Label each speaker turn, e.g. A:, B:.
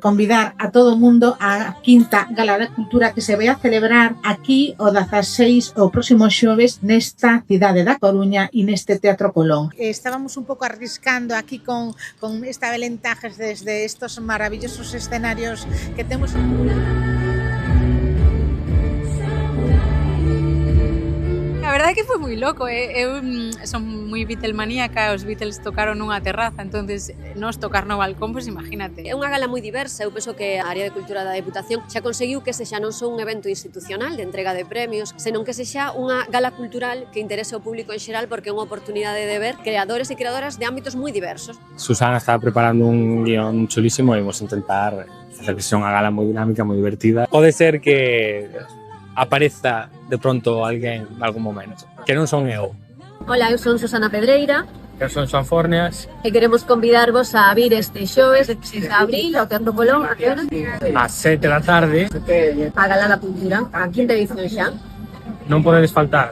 A: convidar a todo o mundo á quinta Gala da Cultura que se vai a celebrar aquí o 16 o próximo xoves nesta cidade da Coruña e neste Teatro Colón. Estábamos un pouco arriscando aquí con esta velentajes desde estos maravillosos escenarios que temos.
B: A verdade é que foi moi loco, eu son moi Beatlemaníaca, os Beatles tocaron nunha terraza, entonces nos tocar no balcón, pois imagínate.
C: É unha gala moi diversa, eu penso que a área de cultura da Deputación xa conseguiu que sexa non só un evento institucional de entrega de premios, senón que sexa unha gala cultural que interese ao público en xeral porque é unha oportunidade de ver creadores e creadoras de ámbitos moi diversos.
D: Susana estaba preparando un guión chulísimo e vamos a intentar facer que sea unha gala moi dinámica, moi divertida. Pode ser que apareza de pronto alguén en algún momento, que non son eu.
C: Hola, eu son Susana Pedreira.
D: Eu son Xoan Forneas.
C: E queremos convidarvos a vir este xoves 16 de abril ao Teatro Colón a
D: 7 da tarde.
C: Gala da Cultura, a quinta edición xa.
D: Non podedes faltar.